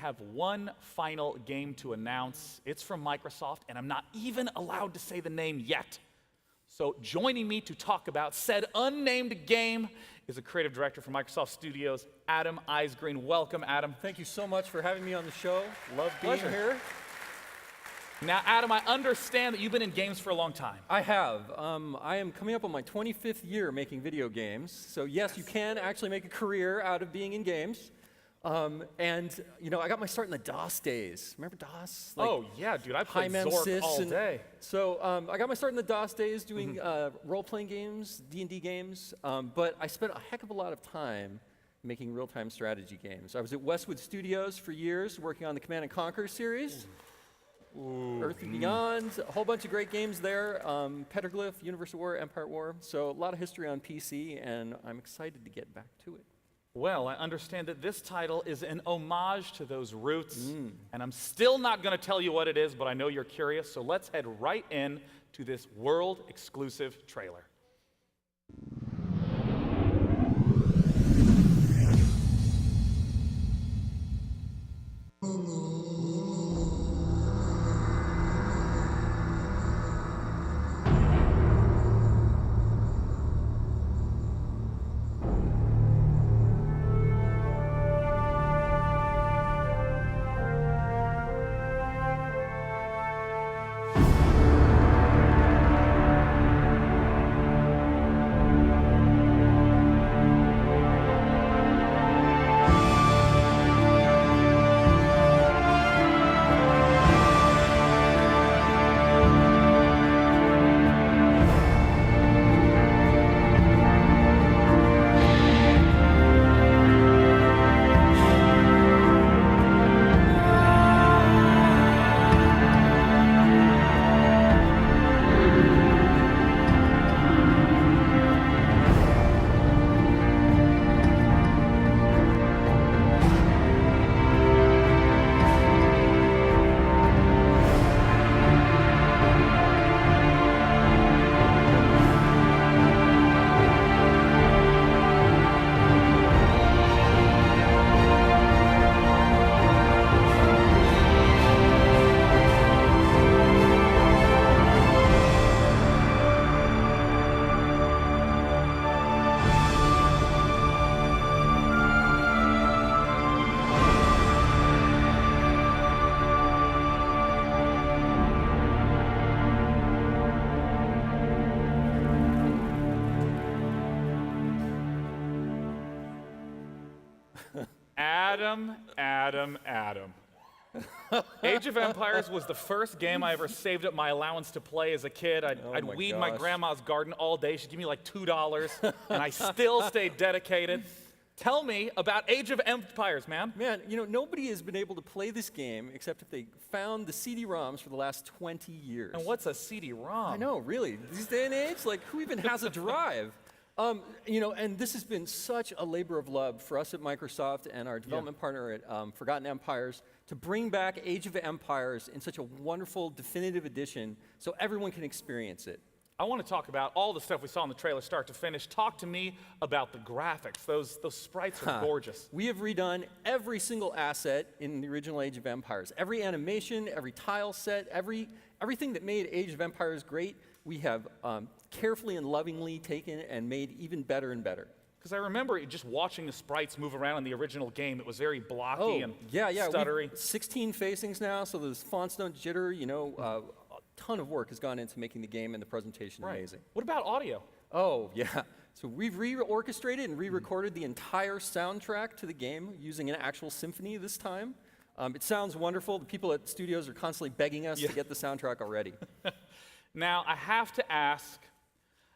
have one final game to announce. It's from Microsoft, and I'm not even allowed to say the name yet. So joining me to talk about said unnamed game is a creative director from Microsoft Studios, Adam Isgreen. Welcome, Adam. Thank you so much for having me on the show. Love being here. Now, Adam, I understand that you've been in games for a long time. I have. I am coming up on my 25th year making video games. So yes, you can actually make a career out of being in games. And you know, I got my start in the DOS days. Remember DOS? Like, oh yeah, dude, I played Zork all day. So I got my start in the DOS days doing role-playing games, D&D games. But I spent a heck of a lot of time making real-time strategy games. I was at Westwood Studios for years, working on the Command & Conquer series. Earth and Beyond, a whole bunch of great games there. Petroglyph, Universe of War, Empire at War. So a lot of history on PC, and I'm excited to get back to it. Well, I understand that this title is an homage to those roots, and I'm still not going to tell you what it is, but I know you're curious, so let's head right in to this world-exclusive trailer. Adam. Age of Empires was the first game I ever saved up my allowance to play as a kid. I'd weed my grandma's garden all day. She'd give me like $2, and I still stayed dedicated. Tell me about Age of Empires, man. Man, you know, nobody has been able to play this game except if they found the CD-ROMs for the last 20 years. And what's a CD-ROM? I know, really. These day and age, like, who even has a drive? You know, and this has been such a labor of love for us at Microsoft and our development partner at Forgotten Empires to bring back Age of Empires in such a wonderful, definitive edition so everyone can experience it. I want to talk about all the stuff we saw in the trailer start to finish. Talk to me about the graphics. Those sprites are gorgeous. We have redone every single asset in the original Age of Empires. Every animation, every tile set, everything that made Age of Empires great, we have carefully and lovingly taken and made even better and better. Because I remember just watching the sprites move around in the original game. It was very blocky and stuttery. 16 facings now, so those fonts don't jitter. You know, a ton of work has gone into making the game and the presentation amazing. What about audio? Oh, yeah. So we've re-orchestrated and re-recorded the entire soundtrack to the game using an actual symphony this time. It sounds wonderful. The people at studios are constantly begging us to get the soundtrack already. Now, I have to ask,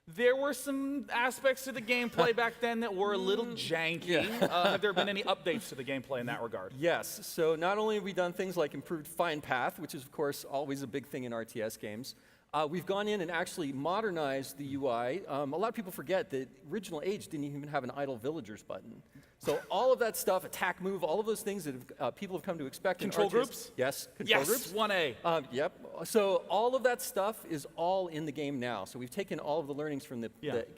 there were some aspects to the gameplay back then that were a little janky. Have there been any updates to the gameplay in that regard? Yes. So not only have we done things like improved Find Path, which is, of course, always a big thing in RTS games, we've gone in and actually modernized the UI. A lot of people forget that original Age didn't even have an idle villagers button. So all of that stuff, attack, move, all of those things that people have come to expect control in RTS, groups? Yes, control groups. 1A. Yep. So all of that stuff is all in the game now. So we've taken all of the learnings from the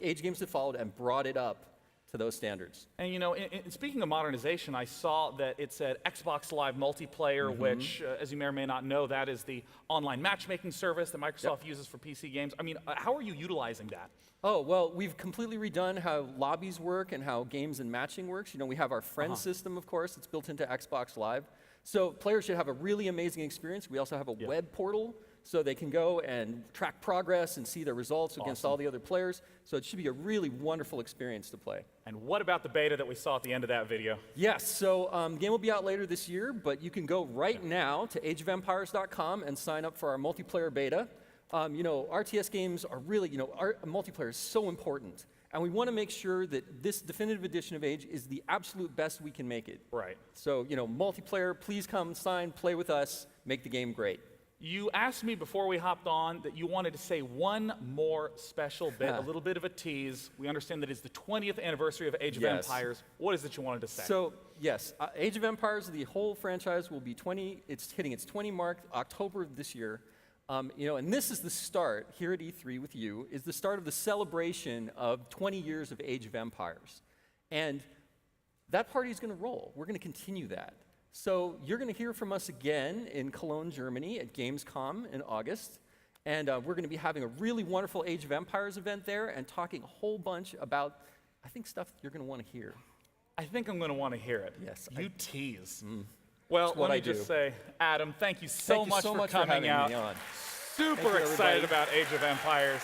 Age games that followed and brought it up to those standards. And you know, speaking of modernization, I saw that it said Xbox Live Multiplayer, which, as you may or may not know, that is the online matchmaking service that Microsoft uses for PC games. I mean, how are you utilizing that? Oh, well, we've completely redone how lobbies work and how games and matching works. You know, we have our friend system, of course, that's built into Xbox Live. So players should have a really amazing experience. We also have a web portal, so they can go and track progress and see their results against all the other players. So it should be a really wonderful experience to play. And what about the beta that we saw at the end of that video? Yes, so the game will be out later this year, but you can go right now to ageofempires.com and sign up for our multiplayer beta. You know, RTS games are really, you know, our multiplayer is so important. And we want to make sure that this definitive edition of Age is the absolute best we can make it. Right. So, you know, multiplayer, please come, sign, play with us, make the game great. You asked me before we hopped on that you wanted to say one more special bit, a little bit of a tease. We understand that it's the 20th anniversary of Age of Empires. What is it you wanted to say? So, yes, Age of Empires, the whole franchise will be it's hitting its 20 mark October of this year. You know, and this is the start, here at E3 with you, is the start of the celebration of 20 years of Age of Empires. And that party is going to roll. We're going to continue that. So you're going to hear from us again in Cologne, Germany at Gamescom in August. And we're going to be having a really wonderful Age of Empires event there and talking a whole bunch about, I think, stuff you're going to want to hear. I think I'm going to want to hear it. Yes. You tease. Well, let me just do. say, Adam, thank you so much for coming having out. me on. Super excited about Age of Empires.